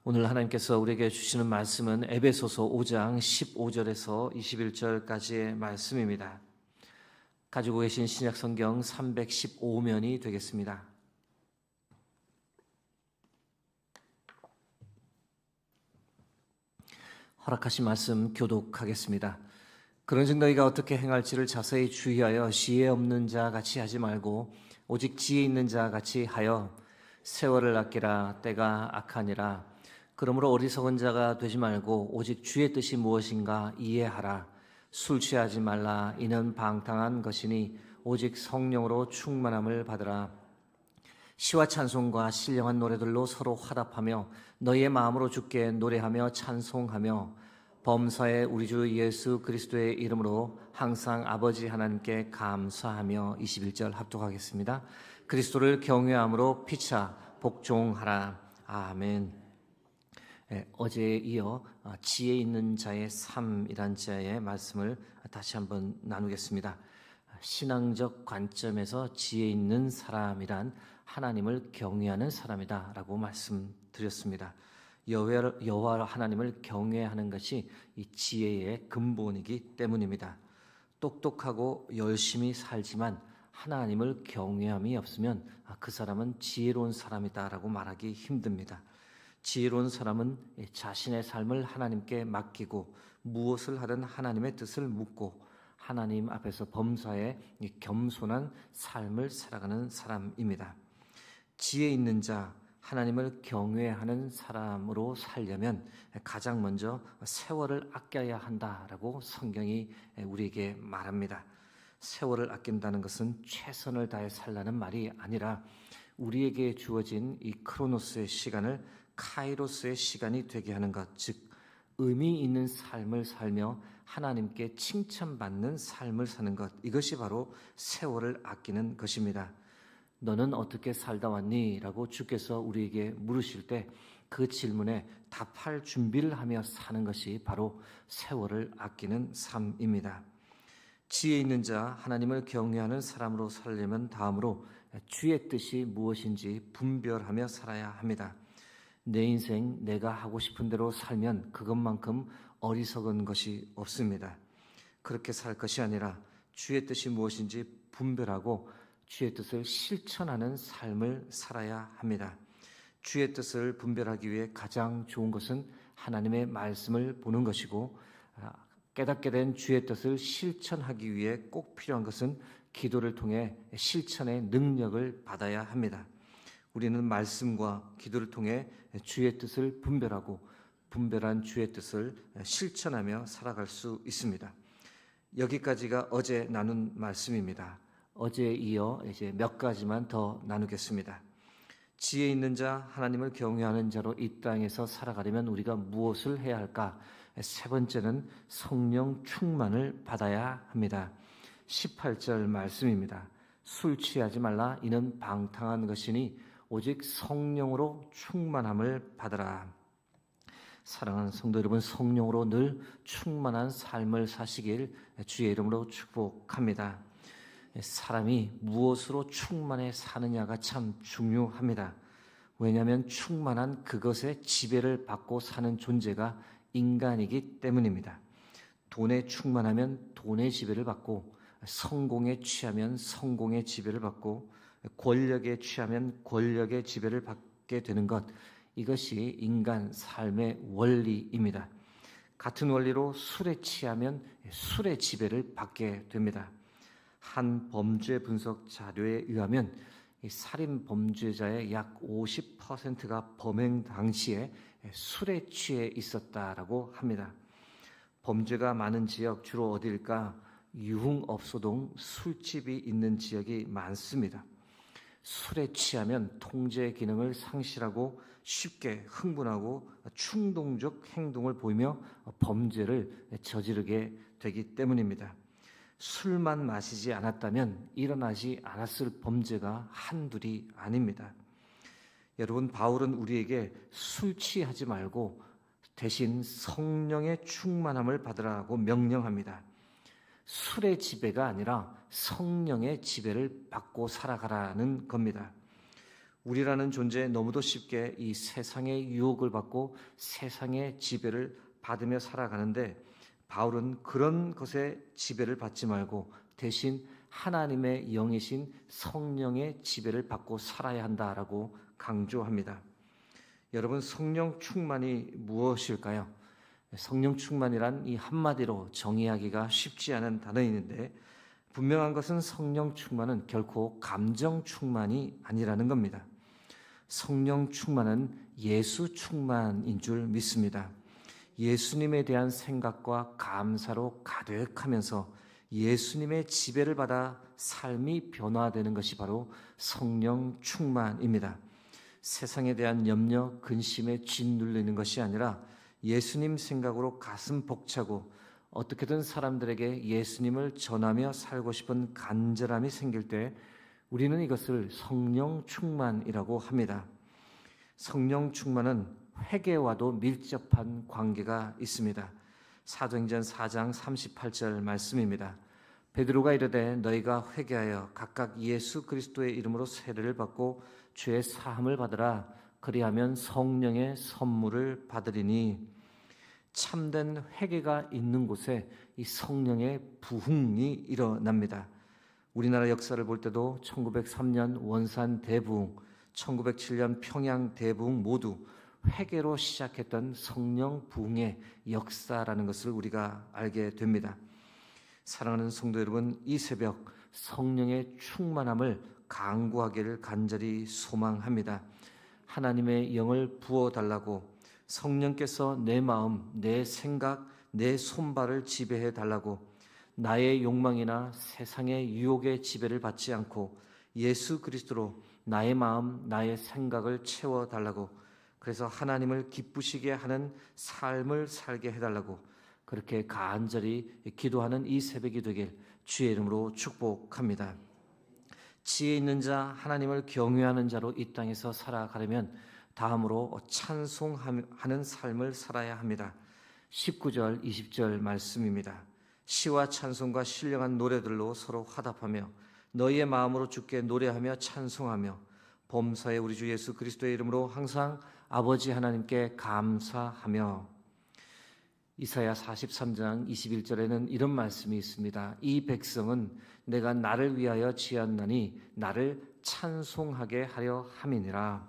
오늘 하나님께서 우리에게 주시는 말씀은 에베소서 5장 15절에서 21절까지의 말씀입니다. 가지고 계신 신약 성경 315면이 되겠습니다. 허락하신 말씀 교독하겠습니다. 그런즉 너희가 어떻게 행할지를 자세히 주의하여 지혜 없는 자 같이 하지 말고 오직 지혜 있는 자 같이 하여 세월을 아끼라. 때가 악하니라. 그러므로 어리석은 자가 되지 말고 오직 주의 뜻이 무엇인가 이해하라. 술 취하지 말라. 이는 방탕한 것이니 오직 성령으로 충만함을 받으라. 시와 찬송과 신령한 노래들로 서로 화답하며 너희의 마음으로 주께 노래하며 찬송하며 범사의 우리 주 예수 그리스도의 이름으로 항상 아버지 하나님께 감사하며 21절 합독하겠습니다. 그리스도를 경외함으로 피차 복종하라. 아멘. 어제에 이어 지혜 있는 자의 삶이란 자의 말씀을 다시 한번 나누겠습니다. 신앙적 관점에서 지혜 있는 사람이란 하나님을 경외하는 사람이다 라고 말씀드렸습니다. 여호와 하나님을 경외하는 것이 이 지혜의 근본이기 때문입니다. 똑똑하고 열심히 살지만 하나님을 경외함이 없으면 그 사람은 지혜로운 사람이다 라고 말하기 힘듭니다. 지혜로운 사람은 자신의 삶을 하나님께 맡기고 무엇을 하든 하나님의 뜻을 묻고 하나님 앞에서 범사에 겸손한 삶을 살아가는 사람입니다. 지혜 있는 자, 하나님을 경외하는 사람으로 살려면 가장 먼저 세월을 아껴야 한다라고 성경이 우리에게 말합니다. 세월을 아낀다는 것은 최선을 다해 살라는 말이 아니라 우리에게 주어진 이 크로노스의 시간을 카이로스의 시간이 되게 하는 것, 즉 의미 있는 삶을 살며 하나님께 칭찬받는 삶을 사는 것, 이것이 바로 세월을 아끼는 것입니다. 너는 어떻게 살다 왔니? 라고 주께서 우리에게 물으실 때 그 질문에 답할 준비를 하며 사는 것이 바로 세월을 아끼는 삶입니다. 지혜 있는 자, 하나님을 경외하는 사람으로 살려면 다음으로 주의 뜻이 무엇인지 분별하며 살아야 합니다. 내 인생 내가 하고 싶은 대로 살면 그것만큼 어리석은 것이 없습니다. 그렇게 살 것이 아니라 주의 뜻이 무엇인지 분별하고 주의 뜻을 실천하는 삶을 살아야 합니다. 주의 뜻을 분별하기 위해 가장 좋은 것은 하나님의 말씀을 보는 것이고 깨닫게 된 주의 뜻을 실천하기 위해 꼭 필요한 것은 기도를 통해 실천의 능력을 받아야 합니다. 우리는 말씀과 기도를 통해 주의 뜻을 분별하고 분별한 주의 뜻을 실천하며 살아갈 수 있습니다. 여기까지가 어제 나눈 말씀입니다. 어제에 이어 이제 몇 가지만 더 나누겠습니다. 지혜 있는 자, 하나님을 경외하는 자로 이 땅에서 살아가려면 우리가 무엇을 해야 할까? 세 번째는 성령 충만을 받아야 합니다. 18절 말씀입니다. 술 취하지 말라. 이는 방탕한 것이니 오직 성령으로 충만함을 받으라. 사랑하는 성도 여러분, 성령으로 늘 충만한 삶을 사시길 주의 이름으로 축복합니다. 사람이 무엇으로 충만해 사느냐가 참 중요합니다. 왜냐하면 충만한 그것에 지배를 받고 사는 존재가 인간이기 때문입니다. 돈에 충만하면 돈의 지배를 받고, 성공에 취하면 성공의 지배를 받고, 권력에 취하면 권력의 지배를 받게 되는 것, 이것이 인간 삶의 원리입니다. 같은 원리로 술에 취하면 술의 지배를 받게 됩니다. 한 범죄 분석 자료에 의하면 이 살인 범죄자의 약 50%가 범행 당시에 술에 취해 있었다라고 합니다. 범죄가 많은 지역 주로 어디일까? 유흥업소동 술집이 있는 지역이 많습니다. 술에 취하면 통제 기능을 상실하고 쉽게 흥분하고 충동적 행동을 보이며 범죄를 저지르게 되기 때문입니다. 술만 마시지 않았다면 일어나지 않았을 범죄가 한둘이 아닙니다. 여러분, 바울은 우리에게 술 취하지 말고 대신 성령의 충만함을 받으라고 명령합니다. 술의 지배가 아니라 성령의 지배를 받고 살아가라는 겁니다. 우리라는 존재 너무도 쉽게 이 세상의 유혹을 받고 세상의 지배를 받으며 살아가는데, 바울은 그런 것에 지배를 받지 말고 대신 하나님의 영이신 성령의 지배를 받고 살아야 한다라고 강조합니다. 여러분, 성령 충만이 무엇일까요? 성령 충만이란 이 한마디로 정의하기가 쉽지 않은 단어인데, 분명한 것은 성령 충만은 결코 감정 충만이 아니라는 겁니다. 성령 충만은 예수 충만인 줄 믿습니다. 예수님에 대한 생각과 감사로 가득하면서 예수님의 지배를 받아 삶이 변화되는 것이 바로 성령 충만입니다. 세상에 대한 염려, 근심에 짓눌리는 것이 아니라 예수님 생각으로 가슴 벅차고 어떻게든 사람들에게 예수님을 전하며 살고 싶은 간절함이 생길 때 우리는 이것을 성령 충만이라고 합니다. 성령 충만은 회개와도 밀접한 관계가 있습니다. 사도행전 4장 38절 말씀입니다. 베드로가 이르되 너희가 회개하여 각각 예수 그리스도의 이름으로 세례를 받고 죄의 사함을 받으라. 그리하면 성령의 선물을 받으리니. 참된 회개가 있는 곳에 이 성령의 부흥이 일어납니다. 우리나라 역사를 볼 때도 1903년 원산 대부흥, 1907년 평양 대부흥 모두 회개로 시작했던 성령 부흥의 역사라는 것을 우리가 알게 됩니다. 사랑하는 성도 여러분, 이 새벽 성령의 충만함을 간구하기를 간절히 소망합니다. 하나님의 영을 부어달라고, 성령께서 내 마음, 내 생각, 내 손발을 지배해 달라고, 나의 욕망이나 세상의 유혹의 지배를 받지 않고 예수 그리스도로 나의 마음, 나의 생각을 채워달라고, 그래서 하나님을 기쁘시게 하는 삶을 살게 해달라고 그렇게 간절히 기도하는 이 새벽이 되길 주의 이름으로 축복합니다. 지혜 있는 자, 하나님을 경외하는 자로 이 땅에서 살아가려면 다음으로 찬송하는 삶을 살아야 합니다. 19절, 20절 말씀입니다. 시와 찬송과 신령한 노래들로 서로 화답하며 너희의 마음으로 주께 노래하며 찬송하며 범사의 우리 주 예수 그리스도의 이름으로 항상 아버지 하나님께 감사하며. 이사야 43장 21절에는 이런 말씀이 있습니다. 이 백성은 내가 나를 위하여 지었나니 나를 찬송하게 하려 함이니라.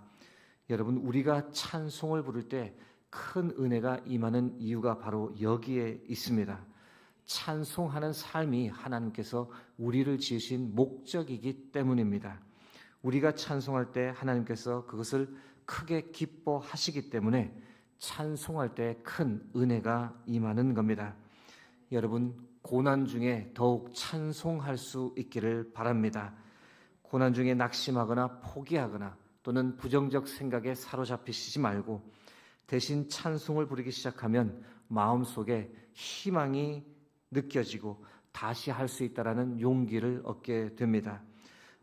여러분, 우리가 찬송을 부를 때 큰 은혜가 임하는 이유가 바로 여기에 있습니다. 찬송하는 삶이 하나님께서 우리를 지으신 목적이기 때문입니다. 우리가 찬송할 때 하나님께서 그것을 크게 기뻐하시기 때문에 찬송할 때 큰 은혜가 임하는 겁니다. 여러분, 고난 중에 더욱 찬송할 수 있기를 바랍니다. 고난 중에 낙심하거나 포기하거나 또는 부정적 생각에 사로잡히시지 말고 대신 찬송을 부르기 시작하면 마음속에 희망이 느껴지고 다시 할 수 있다라는 용기를 얻게 됩니다.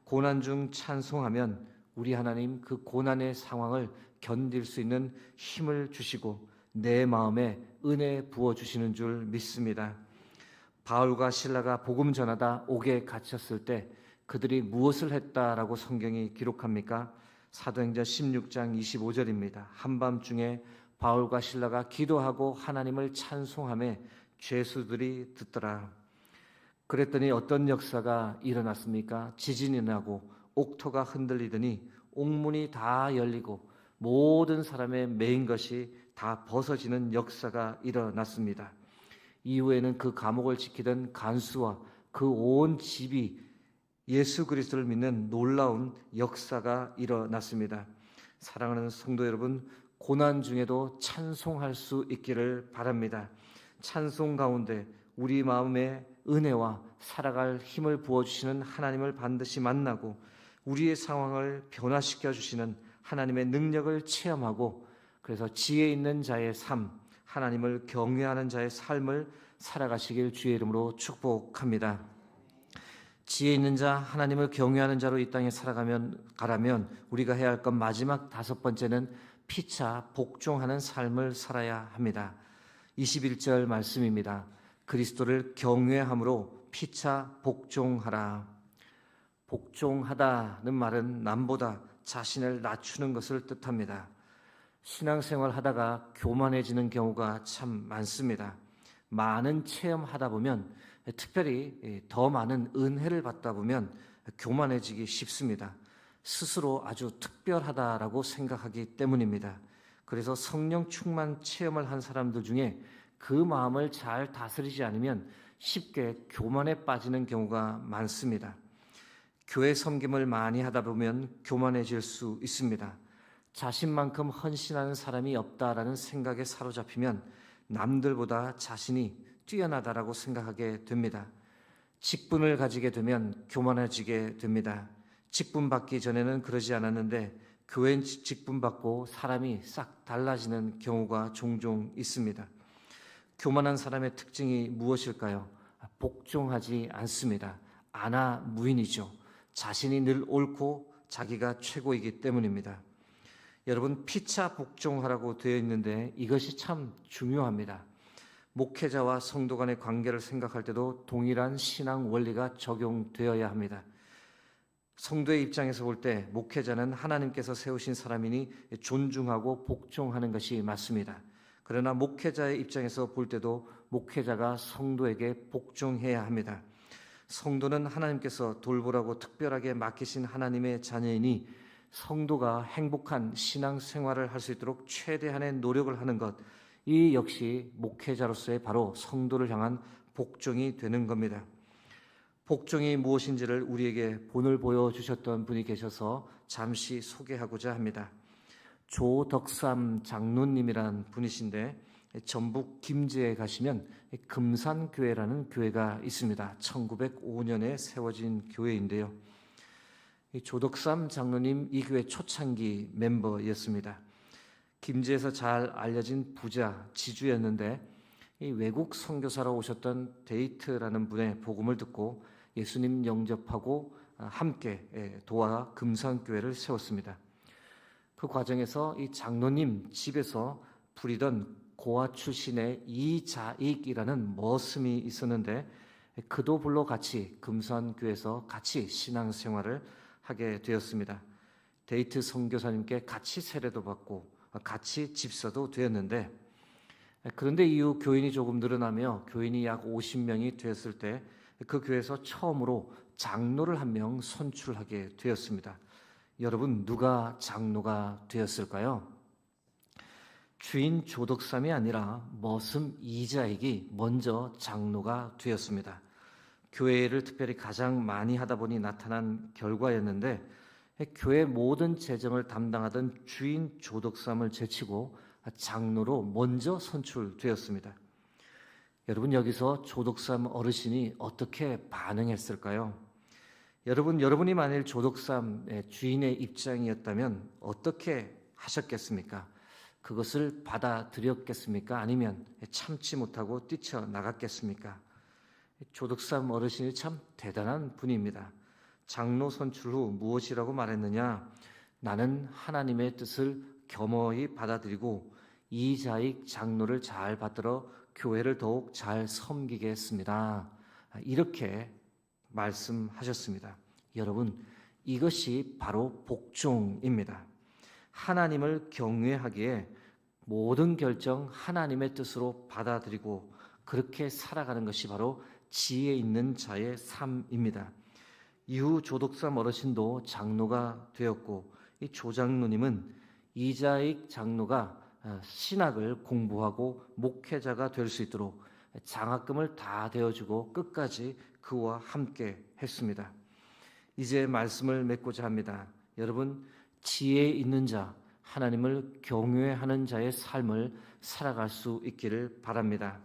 고난 중 찬송하면 우리 하나님 그 고난의 상황을 견딜 수 있는 힘을 주시고 내 마음에 은혜 부어주시는 줄 믿습니다. 바울과 실라가 복음 전하다 옥에 갇혔을 때 그들이 무엇을 했다라고 성경이 기록합니까? 사도행전 16장 25절입니다. 한밤중에 바울과 실라가 기도하고 하나님을 찬송하며 죄수들이 듣더라. 그랬더니 어떤 역사가 일어났습니까? 지진이 나고 옥토가 흔들리더니 옥문이 다 열리고 모든 사람의 매인 것이 다 벗어지는 역사가 일어났습니다. 이후에는 그 감옥을 지키던 간수와 그 온 집이 예수 그리스도를 믿는 놀라운 역사가 일어났습니다. 사랑하는 성도 여러분, 고난 중에도 찬송할 수 있기를 바랍니다. 찬송 가운데 우리 마음에 은혜와 살아갈 힘을 부어주시는 하나님을 반드시 만나고 우리의 상황을 변화시켜 주시는 하나님의 능력을 체험하고, 그래서 지혜 있는 자의 삶, 하나님을 경외하는 자의 삶을 살아가시길 주의 이름으로 축복합니다. 지혜 있는 자, 하나님을 경외하는 자로 이 땅에 가라면 우리가 해야 할 것 마지막 5번째는 피차 복종하는 삶을 살아야 합니다. 21절 말씀입니다. 그리스도를 경외함으로 피차 복종하라. 복종하다는 말은 남보다 자신을 낮추는 것을 뜻합니다. 신앙생활 하다가 교만해지는 경우가 참 많습니다. 많은 체험하다 보면, 특별히 더 많은 은혜를 받다 보면 교만해지기 쉽습니다. 스스로 아주 특별하다라고 생각하기 때문입니다. 그래서 성령 충만 체험을 한 사람들 중에 그 마음을 잘 다스리지 않으면 쉽게 교만에 빠지는 경우가 많습니다. 교회 섬김을 많이 하다 보면 교만해질 수 있습니다. 자신만큼 헌신하는 사람이 없다라는 생각에 사로잡히면 남들보다 자신이 뛰어나다라고 생각하게 됩니다. 직분을 가지게 되면 교만해지게 됩니다. 직분 받기 전에는 그러지 않았는데 교회 직분 받고 사람이 싹 달라지는 경우가 종종 있습니다. 교만한 사람의 특징이 무엇일까요? 복종하지 않습니다. 아나무인이죠. 자신이 늘 옳고 자기가 최고이기 때문입니다. 여러분, 피차 복종하라고 되어 있는데 이것이 참 중요합니다. 목회자와 성도 간의 관계를 생각할 때도 동일한 신앙 원리가 적용되어야 합니다. 성도의 입장에서 볼 때 목회자는 하나님께서 세우신 사람이니 존중하고 복종하는 것이 맞습니다. 그러나 목회자의 입장에서 볼 때도 목회자가 성도에게 복종해야 합니다. 성도는 하나님께서 돌보라고 특별하게 맡기신 하나님의 자녀이니 성도가 행복한 신앙생활을 할 수 있도록 최대한의 노력을 하는 것, 이 역시 목회자로서의 바로 성도를 향한 복종이 되는 겁니다. 복종이 무엇인지를 우리에게 본을 보여주셨던 분이 계셔서 잠시 소개하고자 합니다. 조덕삼 장로님이라는 분이신데 전북 김제에 가시면 금산교회라는 교회가 있습니다. 1905년에 세워진 교회인데요. 조덕삼 장로님 이 교회 초창기 멤버였습니다. 김제에서 잘 알려진 부자 지주였는데 외국 선교사로 오셨던 데이트라는 분의 복음을 듣고 예수님 영접하고 함께 도와 금산교회를 세웠습니다. 그 과정에서 이 장로님 집에서 부리던 고아 출신의 이자익이라는 머슴이 있었는데 그도 불러 같이 금산교회에서 같이 신앙생활을 하게 되었습니다. 데이트 선교사님께 같이 세례도 받고 같이 집사도 되었는데, 그런데 이후 교인이 조금 늘어나며 교인이 약 50명이 되었을 때 그 교회에서 처음으로 장로를 한 명 선출하게 되었습니다. 여러분, 누가 장로가 되었을까요? 주인 조덕삼이 아니라 머슴 이자익이 먼저 장로가 되었습니다. 교회를 특별히 가장 많이 하다 보니 나타난 결과였는데, 교회 모든 재정을 담당하던 주인 조덕삼을 제치고 장로로 먼저 선출되었습니다. 여러분, 여기서 조덕삼 어르신이 어떻게 반응했을까요? 여러분이 만일 조덕삼의 주인의 입장이었다면 어떻게 하셨겠습니까? 그것을 받아들였겠습니까? 아니면 참지 못하고 뛰쳐나갔겠습니까? 조덕삼 어르신이 참 대단한 분입니다. 장로 선출 후 무엇이라고 말했느냐? 나는 하나님의 뜻을 겸허히 받아들이고 이자익 장로를 잘 받들어 교회를 더욱 잘 섬기겠습니다. 이렇게 말씀하셨습니다. 여러분, 이것이 바로 복종입니다. 하나님을 경외하기에 모든 결정 하나님의 뜻으로 받아들이고 그렇게 살아가는 것이 바로 지혜 있는 자의 삶입니다. 이후 조덕삼 어르신도 장로가 되었고 이 조장로님은 이자익 장로가 신학을 공부하고 목회자가 될 수 있도록 장학금을 다 대어주고 끝까지 그와 함께 했습니다. 이제 말씀을 맺고자 합니다. 여러분, 지혜 있는 자, 하나님을 경외하는 자의 삶을 살아갈 수 있기를 바랍니다.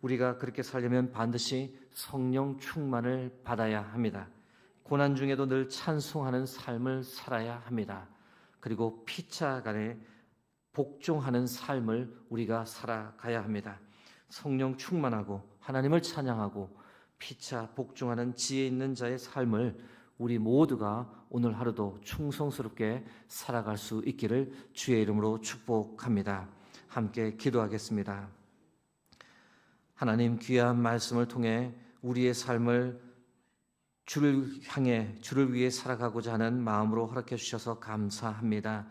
우리가 그렇게 살려면 반드시 성령 충만을 받아야 합니다. 고난 중에도 늘 찬송하는 삶을 살아야 합니다. 그리고 피차간에 복종하는 삶을 우리가 살아가야 합니다. 성령 충만하고 하나님을 찬양하고 피차 복종하는 지혜 있는 자의 삶을 우리 모두가 오늘 하루도 충성스럽게 살아갈 수 있기를 주의 이름으로 축복합니다. 함께 기도하겠습니다. 하나님, 귀한 말씀을 통해 우리의 삶을 주를 향해 주를 위해 살아가고자 하는 마음으로 허락해 주셔서 감사합니다.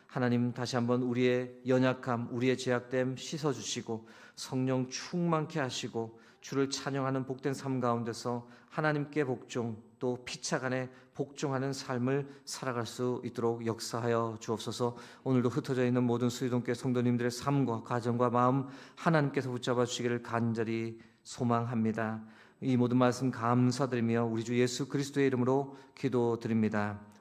하나님, 다시 한번 우리의 연약함, 우리의 죄악됨 씻어주시고 성령 충만케 하시고 주를 찬양하는 복된 삶 가운데서 하나님께 복종, 또 피차 간에 복종하는 삶을 살아갈 수 있도록 역사하여 주옵소서. 오늘도 흩어져 있는 모든 수유동교회 성도님들의 삶과 가정과 마음 하나님께서 붙잡아 주시기를 간절히 소망합니다. 이 모든 말씀 감사드리며 우리 주 예수 그리스도의 이름으로 기도드립니다.